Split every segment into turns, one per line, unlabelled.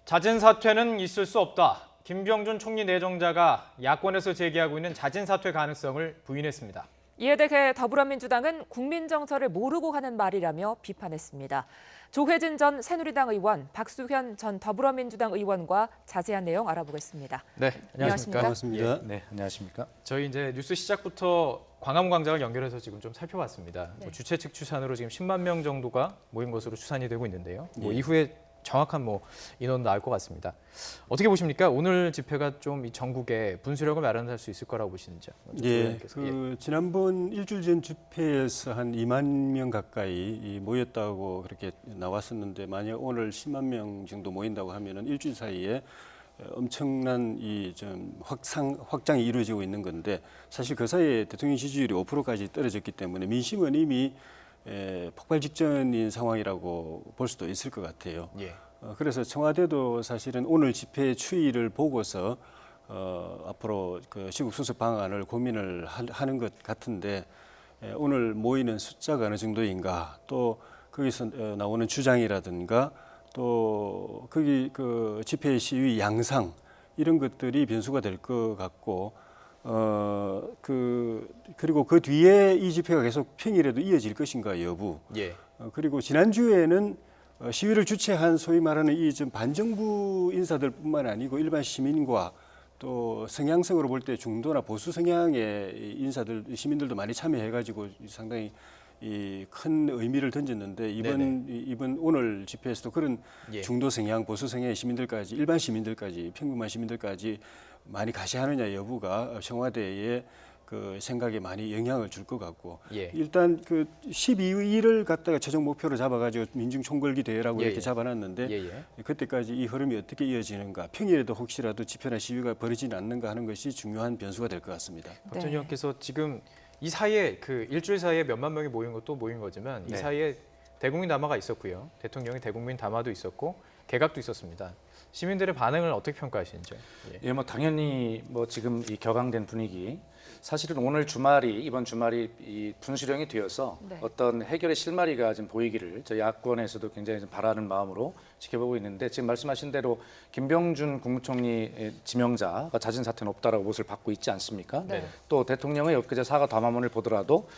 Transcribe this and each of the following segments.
잦은 사퇴는 있을 수 없다. 김병준 총리 내정자가 야권에서 제기하고 있는 잦은 사퇴 가능성을 부인했습니다.
이에 대해 더불어민주당은 국민 정서를 모르고 하는 말이라며 비판했습니다. 조혜진 전 새누리당 의원, 박수현 전 더불어민주당 의원과 자세한 내용 알아보겠습니다.
네, 안녕하십니까?
반갑습니다. 네, 안녕하십니까?
저희 이제 뉴스 시작부터 광화문 광장을 연결해서 지금 좀 살펴봤습니다.
네.
주최 측 추산으로 지금 10만 명 정도가 모인 것으로 추산이 되고 있는데요.
예.
이후에 정확한 인원도 나올 것 같습니다. 어떻게 보십니까? 오늘 집회가 좀 이 전국에 분수령을 마련할 수 있을 거라고 보시는지요?
예, 지난번 일주일 전 집회에서 한 2만 명 가까이 모였다고 그렇게 나왔었는데 만약 오늘 10만 명 정도 모인다고 하면은 일주일 사이에 엄청난 좀 확장이 이루어지고 있는 건데 사실 그 사이에 대통령 지지율이 5%까지 떨어졌기 때문에 민심은 이미 폭발 직전인 상황이라고 볼 수도 있을 것 같아요.
예.
그래서 청와대도 사실은 오늘 집회 추이를 보고서 앞으로 그 시국 수습 방안을 고민을 하는 것 같은데 오늘 모이는 숫자가 어느 정도인가 또 거기서 나오는 주장이라든가 또 거기 그 집회 시위 양상 이런 것들이 변수가 될 것 같고 그리고 그 뒤에 이 집회가 계속 평일에도 이어질 것인가 여부.
예.
그리고 지난주에는 시위를 주최한 소위 말하는 이 좀 반정부 인사들뿐만 아니고 일반 시민과 또 성향성으로 볼 때 중도나 보수 성향의 인사들 시민들도 많이 참여해가지고 상당히 큰 의미를 던졌는데 이번 오늘 집회에서도 그런
예.
중도 성향, 보수 성향의 시민들까지 일반 시민들까지 평범한 시민들까지 많이 가시하느냐 여부가 청와대의 그 생각에 많이 영향을 줄 것 같고
예.
일단 그 12일을 갖다가 최종 목표로 잡아가지고 민중 총궐기 대회라고 이렇게 잡아놨는데 그때까지 이 흐름이 어떻게 이어지는가 평일에도 혹시라도 집회나 시위가 벌어지지 않는가 하는 것이 중요한 변수가 될 것 같습니다.
박 전 의원께서 지금 이 사이에 그 일주일 사이에 몇만 명이 모인 것도 모인 거지만 이 사이에 대국민 담화가 있었고요. 대통령의 대국민 담화도 있었고 개각도 있었습니다. 시민들의 반응을 어떻게 평가하시는지요?
예, 당연히 지금 이 격앙된 분위기 사실은 오늘 이번 주말이 이 분수령이 되어서 어떤 해결의 실마리가 지금 보이기를 저희 야권에서도 굉장히 좀 바라는 마음으로 지켜보고 있는데 지금 말씀하신 대로 김병준 국무총리 지명자가 잦은 사퇴는 없다라고 못을 받고 있지 않습니까?
네.
또 대통령의 엊그제 사과 담화문을 보더라도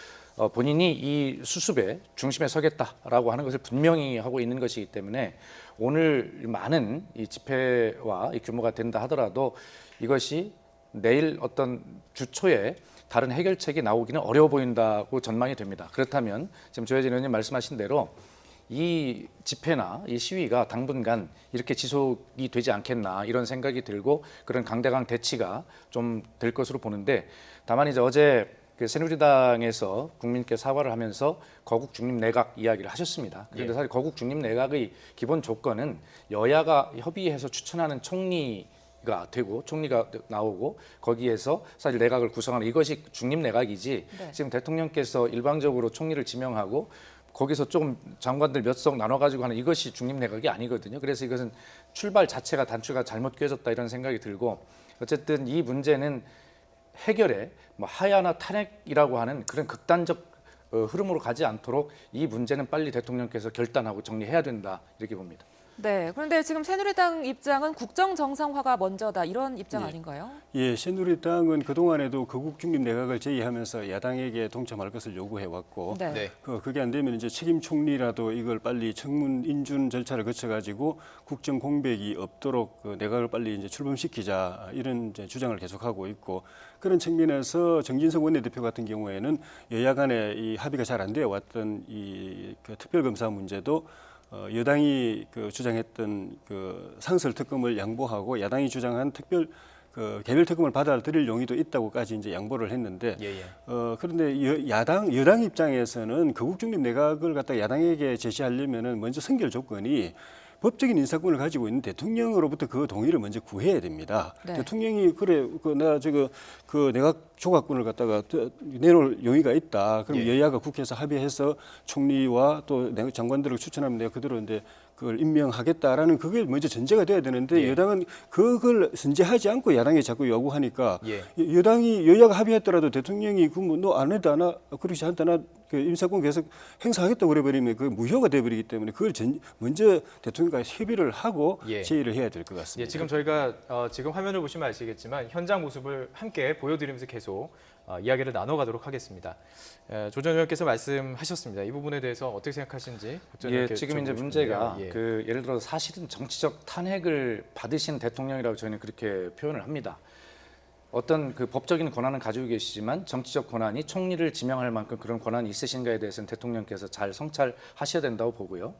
본인이 이 수습의 중심에 서겠다라고 하는 것을 분명히 하고 있는 것이기 때문에 오늘 많은 이 집회와 이 규모가 된다 하더라도 이것이 내일 어떤 주초에 다른 해결책이 나오기는 어려워 보인다고 전망이 됩니다. 그렇다면 지금 조혜진 의원님 말씀하신 대로 이 집회나 이 시위가 당분간 이렇게 지속이 되지 않겠나 이런 생각이 들고 그런 강대강 대치가 좀 될 것으로 보는데 다만 이제 어제 그 새누리당에서 국민께 사과를 하면서 거국 중립 내각 이야기를 하셨습니다. 그런데 사실 거국 중립 내각의 기본 조건은 여야가 협의해서 추천하는 총리가 되고 총리가 나오고 거기에서 사실 내각을 구성하는 이것이 중립 내각이지 지금 대통령께서 일방적으로 총리를 지명하고 거기서 좀 장관들 몇 석 나눠가지고 하는 이것이 중립 내각이 아니거든요. 그래서 이것은 출발 자체가 단추가 잘못 꿰졌다 이런 생각이 들고 어쨌든 이 문제는 해결에 하야나 탄핵이라고 하는 그런 극단적 흐름으로 가지 않도록 이 문제는 빨리 대통령께서 결단하고 정리해야 된다 이렇게 봅니다.
네, 그런데 지금 새누리당 입장은 국정 정상화가 먼저다 이런 입장 아닌가요?
예, 새누리당은 그동안에도 거국 중립 내각을 제의하면서 야당에게 동참할 것을 요구해 왔고 그게 안 되면 이제 책임 총리라도 이걸 빨리 청문 인준 절차를 거쳐 가지고 국정 공백이 없도록 그 내각을 빨리 이제 출범시키자 이런 이제 주장을 계속하고 있고 그런 측면에서 정진석 원내대표 같은 경우에는 여야 간에 이 합의가 잘 안 되어 왔던 그 특별검사 문제도 여당이 주장했던 그 상설 특검을 양보하고 야당이 주장한 개별 특검을 받아들일 용의도 있다고까지 이제 양보를 했는데 그런데 여당 입장에서는 거국 중립 내각을 갖다 야당에게 제시하려면은 먼저 선결 조건이 법적인 인사권을 가지고 있는 대통령으로부터 그 동의를 먼저 구해야 됩니다. 대통령이 그 내각 조각권을 갖다가 내놓을 용의가 있다. 그럼 여야가 국회에서 합의해서 총리와 또 장관들을 추천하면 내가 그대로 이제 그걸 임명하겠다라는 그게 먼저 전제가 돼야 되는데
예.
여당은 그걸 선제하지 않고 야당이 자꾸 요구하니까
예.
여야가 합의했더라도 대통령이 너 안 해도 안 하, 그렇지 않다나 그 인사권 계속 행사하겠다고 그래버리면 그 무효가 돼버리기 때문에 그걸 먼저 대통령과 협의를 하고
예.
제의를 해야 될 것 같습니다.
예, 지금 저희가 지금 화면을 보시면 아시겠지만 현장 모습을 함께 보여드리면서 계속 이야기를 나눠가도록 하겠습니다. 조 전 의원께서 말씀하셨습니다. 이 부분에 대해서 어떻게 생각하시는지.
예, 지금 이제 문제가
예.
그 예를 들어 사실은 정치적 탄핵을 받으신 대통령이라고 저희는 그렇게 표현을 합니다. 어떤 그 법적인 권한은 가지고 계시지만 정치적 권한이 총리를 지명할 만큼 그런 권한이 있으신가에 대해서는 대통령께서 잘 성찰하셔야 된다고 보고요.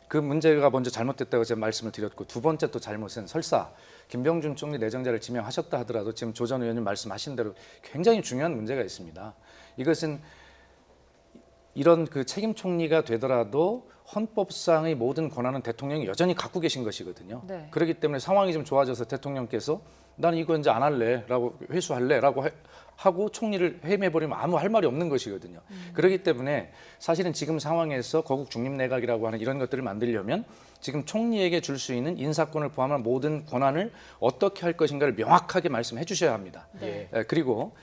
그 문제가 먼저 잘못됐다고 제가 말씀을 드렸고 두 번째 또 잘못은 설사 김병준 총리 내정자를 지명하셨다 하더라도 지금 조 전 의원님 말씀하신 대로 굉장히 중요한 문제가 있습니다. 이것은 이런 그 책임 총리가 되더라도 헌법상의 모든 권한은 대통령이 여전히 갖고 계신 것이거든요.
네.
그렇기 때문에 상황이 좀 좋아져서 대통령께서 나는 이거 이제 안 할래라고 회수할래라고 하고 총리를 해임해버리면 아무 할 말이 없는 것이거든요. 그렇기 때문에 사실은 지금 상황에서 거국 중립 내각이라고 하는 이런 것들을 만들려면 지금 총리에게 줄 수 있는 인사권을 포함한 모든 권한을 어떻게 할 것인가를 명확하게 말씀해 주셔야 합니다.
예.
그리고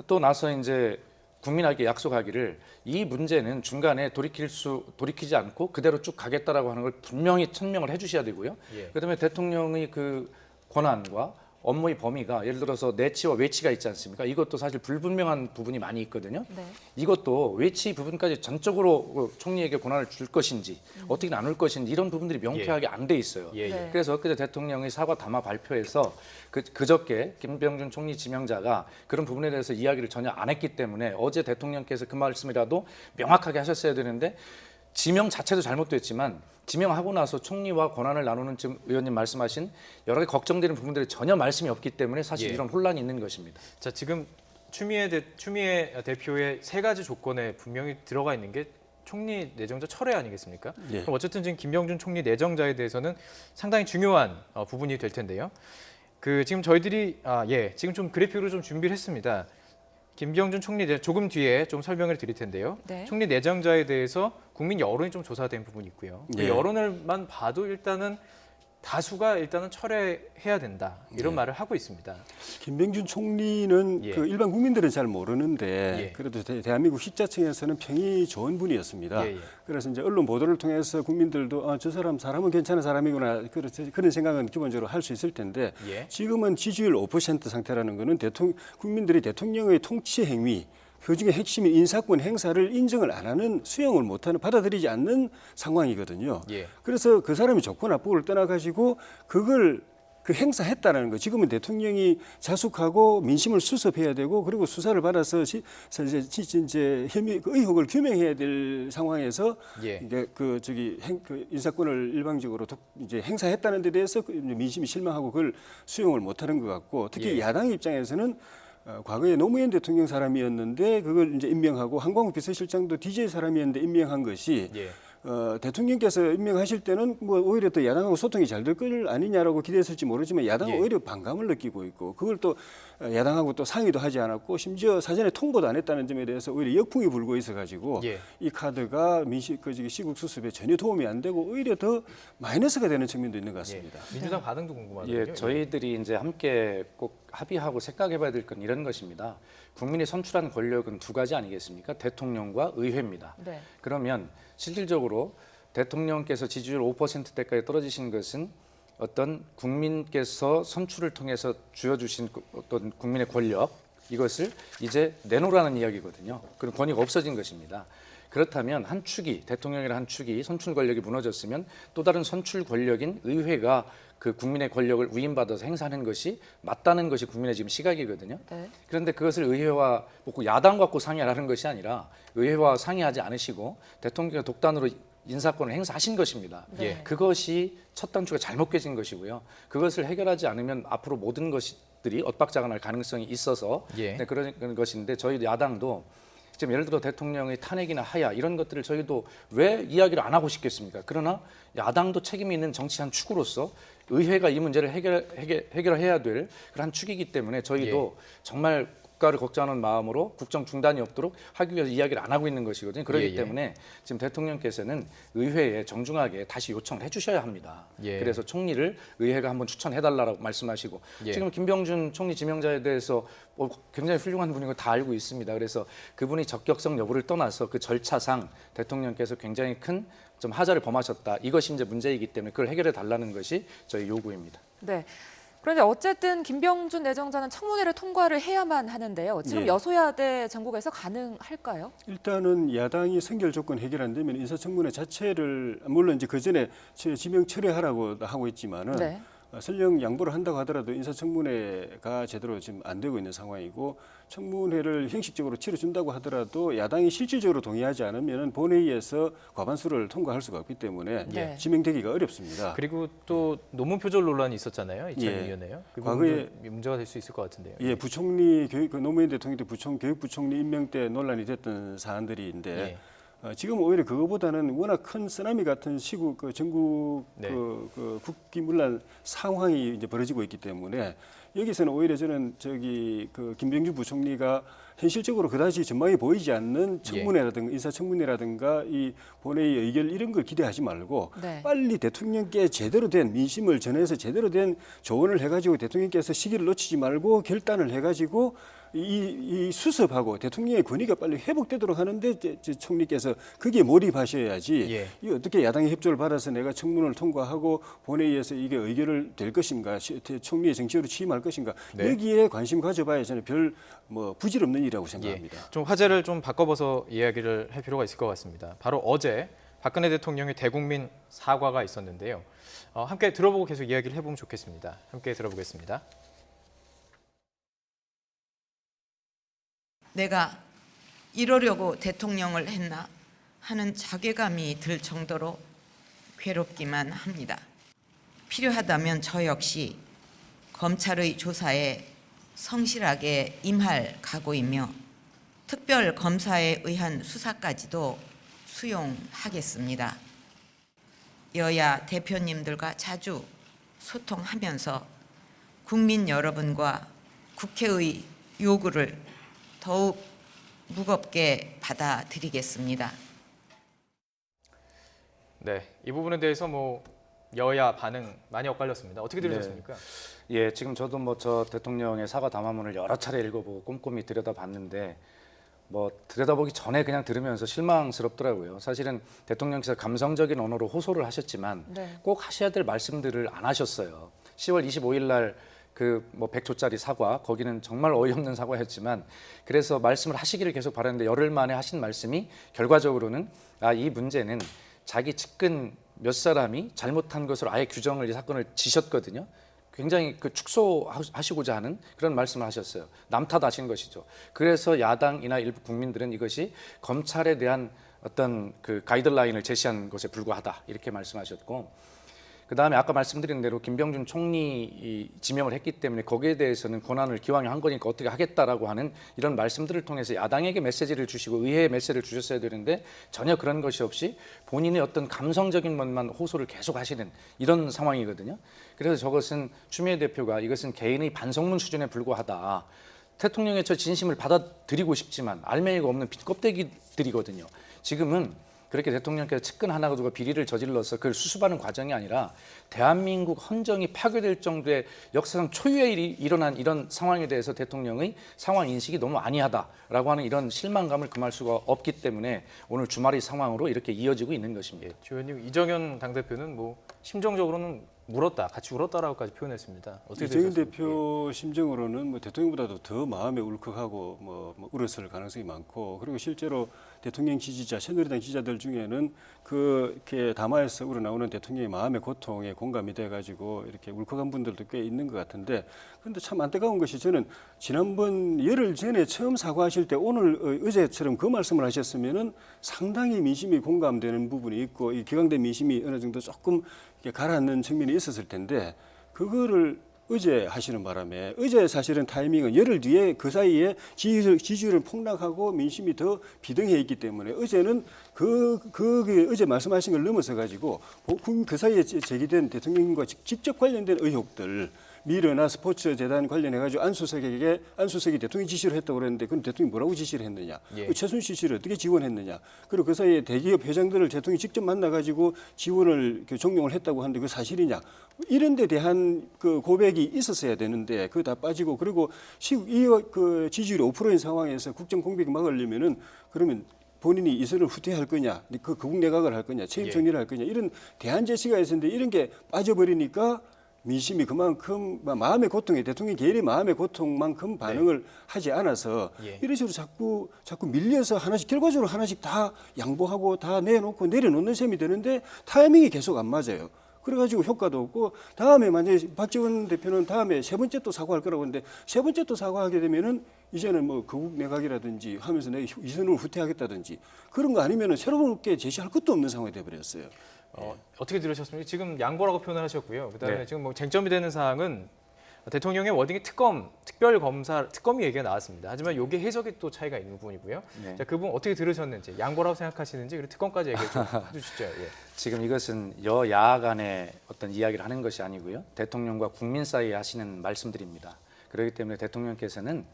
또 나서 이제 국민에게 약속하기를 이 문제는 중간에 돌이키지 않고 그대로 쭉 가겠다라고 하는 걸 분명히 천명을 해주셔야 되고요.
예.
그다음에 대통령의 그 권한과 업무의 범위가 예를 들어서 내치와 외치가 있지 않습니까? 이것도 사실 불분명한 부분이 많이 있거든요.
네.
이것도 외치 부분까지 전적으로 총리에게 권한을 줄 것인지 어떻게 나눌 것인지 이런 부분들이 명쾌하게 안 돼 있어요.
예.
네.
그래서 엊그제 대통령의 사과 담화 발표에서 그저께 김병준 총리 지명자가 그런 부분에 대해서 이야기를 전혀 안 했기 때문에 어제 대통령께서 그 말씀이라도 명확하게 하셨어야 되는데 지명 자체도 잘못됐지만 지명하고 나서 총리와 권한을 나누는 지금 의원님 말씀하신 여러 가지 걱정되는 부분들이 전혀 말씀이 없기 때문에 사실
예.
이런 혼란이 있는 것입니다.
자, 지금 추미애 대표의 세 가지 조건에 분명히 들어가 있는 게 총리 내정자 철회 아니겠습니까?
예.
그럼 어쨌든 지금 김병준 총리 내정자에 대해서는 상당히 중요한 부분이 될 텐데요. 그 지금 저희들이 지금 좀 그래픽으로 좀 준비를 했습니다. 김병준 총리 조금 뒤에 좀 설명을 드릴 텐데요.
네.
총리 내정자에 대해서 국민 여론이 좀 조사된 부분이 있고요. 그
예.
여론을만 봐도 일단은 다수가 일단은 철회해야 된다 이런
예.
말을 하고 있습니다.
김병준 총리는
예.
그 일반 국민들은 잘 모르는데
예.
그래도 대한민국 식자층에서는 평이 좋은 분이었습니다.
예, 예.
그래서 이제 언론 보도를 통해서 국민들도 저 사람은 괜찮은 사람이구나 그런 생각은 기본적으로 할 수 있을 텐데
예.
지금은 지지율 5% 상태라는 거는 국민들이 대통령의 통치 행위 그중에 핵심인 인사권 행사를 인정을 안 하는 수용을 못하는 받아들이지 않는 상황이거든요.
예.
그래서 그 사람이 좋고 나쁘고를 떠나가지고 그걸 그 행사했다라는 거. 지금은 대통령이 자숙하고 민심을 수습해야 되고 그리고 수사를 받아서 이제 혐의 그 의혹을 규명해야 될 상황에서
예.
이게 그 인사권을 일방적으로 이제 행사했다는 데 대해서 민심이 실망하고 그걸 수용을 못하는 것 같고 특히
예.
야당 입장에서는 과거에 노무현 대통령 사람이었는데 그걸 이제 임명하고 한광욱 비서실장도 DJ 사람이었는데 임명한 것이
예.
대통령께서 임명하실 때는 뭐 오히려 또 야당하고 소통이 잘 될 것 아니냐라고 기대했을지 모르지만 야당은
예.
오히려 반감을 느끼고 있고 그걸 또 야당하고 또 상의도 하지 않았고 심지어 사전에 통보도 안 했다는 점에 대해서 오히려 역풍이 불고 있어가지고
예.
이 카드가 시국 수습에 전혀 도움이 안 되고 오히려 더 마이너스가 되는 측면도 있는 것 같습니다.
민주당 반응도 궁금하거든요.
예, 저희들이 이제 함께 꼭 합의하고 생각해봐야 될 건 이런 것입니다. 국민이 선출한 권력은 두 가지 아니겠습니까? 대통령과 의회입니다.
네.
그러면 실질적으로 대통령께서 지지율 5%대까지 떨어지신 것은 어떤 국민께서 선출을 통해서 쥐어주신 어떤 국민의 권력 이것을 이제 내놓으라는 이야기거든요. 그런 권위가 없어진 것입니다. 그렇다면 한 축이 대통령이라는 한 축이 선출 권력이 무너졌으면 또 다른 선출 권력인 의회가 그 국민의 권력을 위임받아서 행사하는 것이 맞다는 것이 국민의 지금 시각이거든요.
네.
그런데 그것을 의회와 야당 갖고 상의하라는 것이 아니라 의회와 상의하지 않으시고 대통령의 독단으로 인사권을 행사하신 것입니다.
예.
그것이 첫 단추가 잘못 깨진 것이고요. 그것을 해결하지 않으면 앞으로 모든 것들이 엇박자가 날 가능성이 있어서
예.
네, 그런 것인데 저희 야당도 지금 예를 들어 대통령의 탄핵이나 하야 이런 것들을 저희도 왜 이야기를 안 하고 싶겠습니까? 그러나 야당도 책임이 있는 정치 한 축으로서 의회가 이 문제를 해결해야 될 그런 한 축이기 때문에 저희도 정말 국가를 걱정하는 마음으로 국정 중단이 없도록 하기 위해서 이야기를 안 하고 있는 것이거든요. 그렇기
예, 예.
때문에 지금 대통령께서는 의회에 정중하게 다시 요청을 해주셔야 합니다.
예.
그래서 총리를 의회가 한번 추천해달라고 말씀하시고
예.
지금 김병준 총리 지명자에 대해서 굉장히 훌륭한 분인 걸 다 알고 있습니다. 그래서 그분이 적격성 여부를 떠나서 그 절차상 대통령께서 굉장히 큰 좀 하자를 범하셨다. 이것이 이제 문제이기 때문에 그걸 해결해 달라는 것이 저희 요구입니다.
네. 그런데 어쨌든 김병준 내정자는 청문회를 통과를 해야만 하는데요. 지금
예.
여소야대 전국에서 가능할까요?
일단은 야당이 선결 조건 해결 안 되면 인사청문회 자체를 물론 이제 그 전에 지명 철회하라고 하고 있지만은
네.
설령 양보를 한다고 하더라도 인사청문회가 제대로 지금 안 되고 있는 상황이고 청문회를 형식적으로 치러준다고 하더라도 야당이 실질적으로 동의하지 않으면 본회의에서 과반수를 통과할 수가 없기 때문에
네.
지명되기가 어렵습니다.
그리고 또 논문 표절 논란이 있었잖아요. 2002년에요. 그
과거에
부분도 문제가 될 수 있을 것 같은데요.
예, 부총리 노무현 대통령 때 교육부총리 임명 때 논란이 됐던 사안들인데
예.
지금 오히려 그거보다는 워낙 큰 쓰나미 같은 시국 전국
네.
그 국기문란 상황이 이제 벌어지고 있기 때문에 여기서는 오히려 저는 그 김병준 부총리가 현실적으로 그다지 전망이 보이지 않는 청문회라든가 인사청문회라든가 이 본회의 의결 이런 걸 기대하지 말고
네.
빨리 대통령께 제대로 된 민심을 전해서 제대로 된 조언을 해가지고 대통령께서 시기를 놓치지 말고 결단을 해가지고 이 수습하고 대통령의 권위가 빨리 회복되도록 하는데 총리께서 거기에 몰입하셔야지
예.
이 어떻게 야당의 협조를 받아서 내가 청문을 통과하고 본회의에서 이게 의결을 될 것인가 총리의 정치로 취임할 것인가
네.
여기에 관심 가져봐야 저는 별 부질없는 일이라고 생각합니다.
예. 좀 화제를 좀 바꿔봐서 이야기를 할 필요가 있을 것 같습니다. 바로 어제 박근혜 대통령의 대국민 사과가 있었는데요. 함께 들어보고 계속 이야기를 해보면 좋겠습니다. 함께 들어보겠습니다.
내가 이러려고 대통령을 했나 하는 자괴감이 들 정도로 괴롭기만 합니다. 필요하다면 저 역시 검찰의 조사에 성실하게 임할 각오이며 특별 검사에 의한 수사까지도 수용하겠습니다. 여야 대표님들과 자주 소통하면서 국민 여러분과 국회의 요구를 더욱 무겁게 받아들이겠습니다.
네, 이 부분에 대해서 여야 반응 많이 엇갈렸습니다. 어떻게 들으셨습니까?
예, 지금 저도 저 대통령의 사과 담화문을 여러 차례 읽어보고 꼼꼼히 들여다봤는데 들여다보기 전에 그냥 들으면서 실망스럽더라고요. 사실은 대통령께서 감성적인 언어로 호소를 하셨지만
네.
꼭 하셔야 될 말씀들을 안 하셨어요. 10월 25일 날 100초짜리 사과, 거기는 정말 어이없는 사과였지만 그래서 말씀을 하시기를 계속 바랐는데 열흘 만에 하신 말씀이 결과적으로는 이 문제는 자기 측근 몇 사람이 잘못한 것으로 아예 규정을 이 사건을 지셨거든요. 굉장히 축소하시고자 하는 그런 말씀을 하셨어요. 남 탓하신 것이죠. 그래서 야당이나 일부 국민들은 이것이 검찰에 대한 어떤 가이드라인을 제시한 것에 불과하다 이렇게 말씀하셨고 그다음에 아까 말씀드린 대로 김병준 총리 지명을 했기 때문에 거기에 대해서는 권한을 기왕에 한 거니까 어떻게 하겠다라고 하는 이런 말씀들을 통해서 야당에게 메시지를 주시고 의회에 메시지를 주셨어야 되는데 전혀 그런 것이 없이 본인의 어떤 감성적인 것만 호소를 계속 하시는 이런 상황이거든요. 그래서 저것은 추미애 대표가 이것은 개인의 반성문 수준에 불과하다. 대통령의 저 진심을 받아들이고 싶지만 알맹이가 없는 빈껍데기들이거든요. 지금은 그렇게 대통령께서 측근 하나 두고 비리를 저질러서 그걸 수습하는 과정이 아니라 대한민국 헌정이 파괴될 정도의 역사상 초유의 일이 일어난 이런 상황에 대해서 대통령의 상황 인식이 너무 아니하다라고 하는 이런 실망감을 금할 수가 없기 때문에 오늘 주말의 상황으로 이렇게 이어지고 있는 것입니다.
주 의원님, 이정현 당대표는 심정적으로는 같이 울었다라고까지 표현했습니다. 어떻게
이정현
되셨습니까?
대표 심정으로는 대통령보다도 더 마음에 울컥하고 울었을 가능성이 많고 그리고 실제로 대통령 지지자, 새누리당 지지자들 중에는 이렇게 담화에서 우러나오는 대통령의 마음의 고통에 공감이 돼가지고 이렇게 울컥한 분들도 꽤 있는 것 같은데 그런데 참 안타까운 것이 저는 지난번 열흘 전에 처음 사과하실 때 오늘 어제처럼 그 말씀을 하셨으면은 상당히 민심이 공감되는 부분이 있고 이 격앙된 민심이 어느 정도 조금 이렇게 가라앉는 측면이 있었을 텐데 그거를 어제 하시는 바람에 어제 사실은 타이밍은 열흘 뒤에 그 사이에 지지율은 폭락하고 민심이 더 비등해 있기 때문에 어제는 어제 말씀하신 걸 넘어서 가지고 그 사이에 제기된 대통령과 직접 관련된 의혹들 미르나 스포츠재단 관련해가지고 안수석이 대통령 지시를 했다고 그랬는데 그럼 대통령이 뭐라고 지시를 했느냐?
예.
최순실 씨를 어떻게 지원했느냐? 그리고 그 사이에 대기업 회장들을 대통령이 직접 만나가지고 지원을 종용을 했다고 하는데 그 사실이냐? 이런 데 대한 그 고백이 있었어야 되는데 그거 다 빠지고 그리고 그 지지율이 5%인 상황에서 국정 공백이 막으려면은 그러면 본인이 이선을 후퇴할 거냐, 그 거국 내각을 할 거냐, 책임 정리를 할 거냐 이런 대안 제시가 있었는데 이런 게 빠져버리니까 민심이 그만큼 마음의 고통에 대통령 개인의 마음의 고통만큼 반응을 하지 않아서 이런 식으로 자꾸 밀려서 결과적으로 하나씩 다 양보하고 다 내놓고 내려놓는 셈이 되는데 타이밍이 계속 안 맞아요. 그래가지고 효과도 없고 다음에 만약에 박지원 대표는 다음에 세 번째 또 사과할 거라고 하는데 세 번째 또 사과하게 되면은 이제는 뭐 거국 내각이라든지 하면서 내가 이선을 후퇴하겠다든지 그런 거 아니면은 새롭게 제시할 것도 없는 상황이 돼버렸어요.
어떻게 들으셨습니까? 지금 양보라고 표현을 하셨고요. 그다음에
네.
지금 뭐 쟁점이 되는 사항은 대통령의 워딩이 특검이 얘기가 나왔습니다. 하지만 이게 해석이 또 차이가 있는 부분이고요.
네.
자, 그 부분 어떻게 들으셨는지, 양보라고 생각하시는지, 그리고 특검까지 얘기 좀 해주시죠. 예.
지금 이것은 여야 간의 어떤 이야기를 하는 것이 아니고요. 대통령과 국민 사이에 하시는 말씀들입니다. 그렇기 때문에 대통령께서는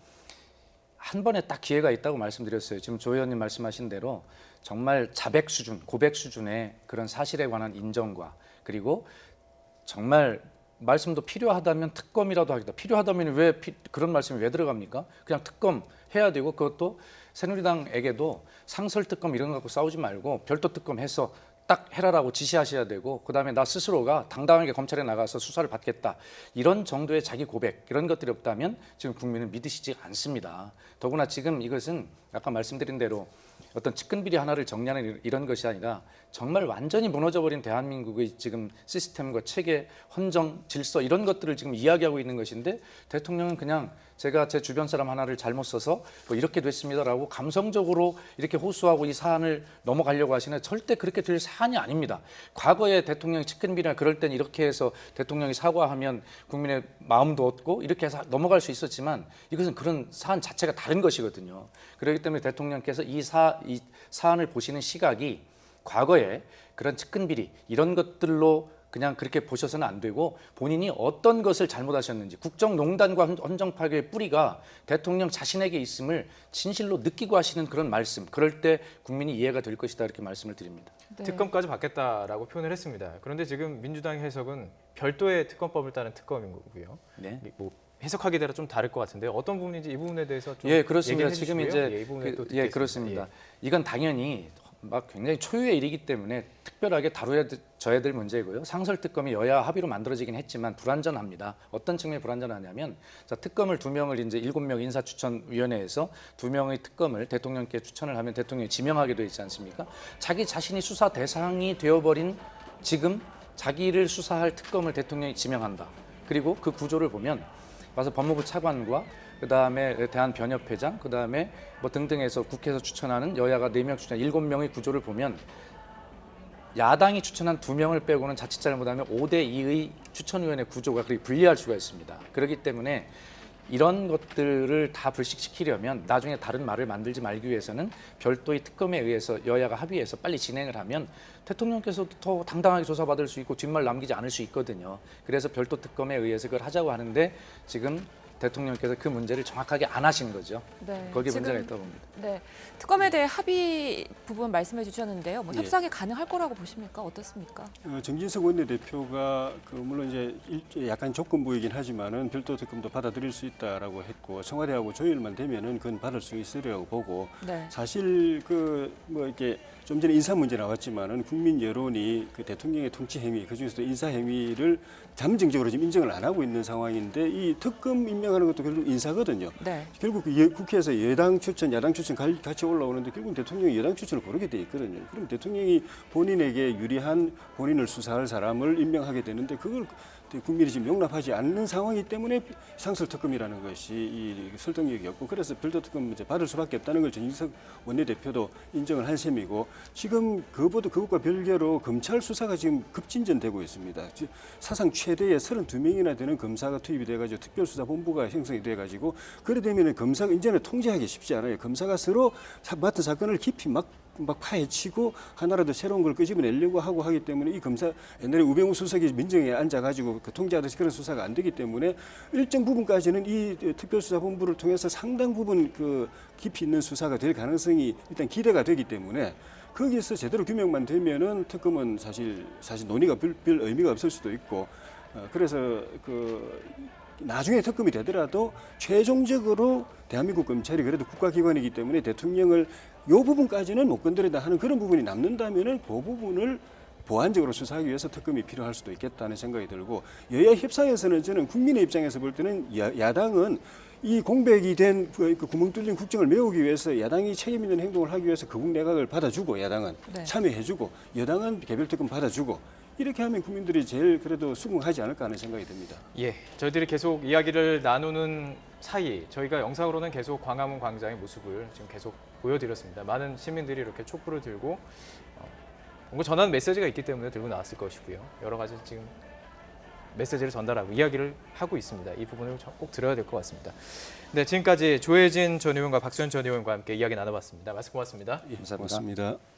한 번에 딱 기회가 있다고 말씀드렸어요. 지금 조 의원님 말씀하신 대로 정말 자백 수준, 고백 수준의 그런 사실에 관한 인정과 그리고 정말 말씀도 필요하다면 특검이라도 하겠다. 필요하다면 왜 그런 말씀이 왜 들어갑니까? 그냥 특검 해야 되고 그것도 새누리당에게도 상설 특검 이런 거 갖고 싸우지 말고 별도 특검 해서 딱 해라라고 지시하셔야 되고 그다음에 나 스스로가 당당하게 검찰에 나가서 수사를 받겠다. 이런 정도의 자기 고백 이런 것들이 없다면 지금 국민은 믿으시지 않습니다. 더구나 지금 이것은 아까 말씀드린 대로 어떤 측근비리 하나를 정리하는 이런 것이 아니라 정말 완전히 무너져버린 대한민국의 지금 시스템과 체계, 헌정, 질서 이런 것들을 지금 이야기하고 있는 것인데 대통령은 그냥 제가 제 주변 사람 하나를 잘못 써서 뭐 이렇게 됐습니다라고 감성적으로 이렇게 호소하고 이 사안을 넘어가려고 하시는 절대 그렇게 될 사안이 아닙니다. 과거에 대통령이 측근비리나 그럴 땐 이렇게 해서 대통령이 사과하면 국민의 마음도 얻고 이렇게 해서 넘어갈 수 있었지만 이것은 그런 사안 자체가 다른 것이거든요. 그렇기 때문에 대통령께서 이 사안을 보시는 시각이 과거에 그런 측근비리 이런 것들로 그냥 그렇게 보셔서는 안 되고 본인이 어떤 것을 잘못하셨는지 국정농단과 헌정파괴의 뿌리가 대통령 자신에게 있음을 진실로 느끼고 하시는 그런 말씀 그럴 때 국민이 이해가 될 것이다 이렇게 말씀을 드립니다.
네.
특검까지 받겠다라고 표현을 했습니다. 그런데 지금 민주당의 해석은 별도의 특검법을 따른 특검인 거고요.
네.
뭐 해석하기에 따라 좀 다를 것 같은데 어떤 부분인지 이 부분에 대해서 좀
그렇습니다.
얘기해
지금
주시고요.
이제
이 부분에 또 듣겠습니다.
그렇습니다. 이건 당연히 막 굉장히 초유의 일이기 때문에 특별하게 다뤄져야 될 문제고요. 상설 특검이 여야 합의로 만들어지긴 했지만 불완전합니다. 어떤 측면이 불완전하냐면 자, 특검을 2명을 이제 7명 인사추천위원회에서 2명의 특검을 대통령께 추천을 하면 대통령이 지명하게 돼 있지 않습니까? 자기 자신이 수사 대상이 되어버린 지금 자기를 수사할 특검을 대통령이 지명한다. 그리고 그 구조를 보면 와서 법무부 차관과 그다음에 대한변협회장, 그다음에 뭐 등등해서 국회에서 추천하는 여야가 4명 추천, 7명의 구조를 보면 야당이 추천한 2명을 빼고는 자칫 잘못하면 5대2의 추천위원회 구조가 그렇게 불리할 수가 있습니다. 그렇기 때문에 이런 것들을 다 불식시키려면 나중에 다른 말을 만들지 말기 위해서는 별도의 특검에 의해서 여야가 합의해서 빨리 진행을 하면 대통령께서도 더 당당하게 조사받을 수 있고 뒷말 남기지 않을 수 있거든요. 그래서 별도 특검에 의해서 그걸 하자고 하는데 지금 대통령께서 그 문제를 정확하게 안 하신 거죠.
네,
거기에 문제가 있다고 봅니다.
네, 특검에 대해 합의 부분 말씀해 주셨는데요. 뭐 협상이 가능할 거라고 보십니까? 어떻습니까?
정진석 원내대표가 물론 이제 약간 조건부이긴 하지만은 별도 특검도 받아들일 수 있다라고 했고 청와대하고 조율만 되면은 그건 받을 수 있으리라고 보고
네.
사실 뭐 이렇게 좀 전에 인사 문제 나왔지만은 국민 여론이 그 대통령의 통치 행위 그중에서도 인사 행위를 잠정적으로 지금 인정을 안 하고 있는 상황인데 이 특검 임명하는 것도 결국 인사거든요.
네.
결국 국회에서 여당 추천, 야당 추천 같이 올라오는데 결국 대통령이 여당 추천을 고르게 돼 있거든요. 그럼 대통령이 본인에게 유리한 본인을 수사할 사람을 임명하게 되는데 그걸 국민이 지금 용납하지 않는 상황이기 때문에 상설 특검이라는 것이 이 설득력이 없고 그래서 별도 특검 이제 받을 수밖에 없다는 걸 정진석 원내대표도 인정을 한 셈이고 지금 그것과 별개로 검찰 수사가 지금 급진전되고 있습니다. 사상 최대의 32명이나 되는 검사가 투입이 돼가지고 특별수사본부가 형성이 돼가지고 그래 되면 검사가 이제는 통제하기 쉽지 않아요. 검사가 서로 맡은 사건을 깊이 막 막 파헤치고 하나라도 새로운 걸 끄집어내려고 하고 하기 때문에 이 검사 옛날에 우병우 수석이 민정에 앉아가지고 그 통제하듯이 그런 수사가 안 되기 때문에 일정 부분까지는 이 특별수사본부를 통해서 상당 부분 그 깊이 있는 수사가 될 가능성이 일단 기대가 되기 때문에 거기에서 제대로 규명만 되면은 특검은 사실 논의가 별 의미가 없을 수도 있고 그래서 그 나중에 특검이 되더라도 최종적으로 대한민국 검찰이 그래도 국가기관이기 때문에 대통령을 이 부분까지는 못 건드린다 하는 그런 부분이 남는다면은 그 부분을 보완적으로 수사하기 위해서 특검이 필요할 수도 있겠다는 생각이 들고 여야 협상에서는 저는 국민의 입장에서 볼 때는 야당은 이 공백이 된 그 구멍 뚫린 국정을 메우기 위해서 야당이 책임 있는 행동을 하기 위해서 거국 내각을 받아주고 야당은 참여해주고 여당은 개별 특검 받아주고 이렇게 하면 국민들이 제일 그래도 수긍하지 않을까 하는 생각이 듭니다.
예, 저희들이 계속 이야기를 나누는 사이 저희가 영상으로는 계속 광화문 광장의 모습을 지금 계속 보여드렸습니다. 많은 시민들이 이렇게 촛불을 들고 뭔가 전하는 메시지가 있기 때문에 들고 나왔을 것이고요. 여러 가지 지금 메시지를 전달하고 이야기를 하고 있습니다. 이 부분을 꼭 들어야 될 것 같습니다. 네, 지금까지 조혜진 전 의원과 박수현 전 의원과 함께 이야기 나눠봤습니다. 말씀 고맙습니다.
예, 고맙습니다.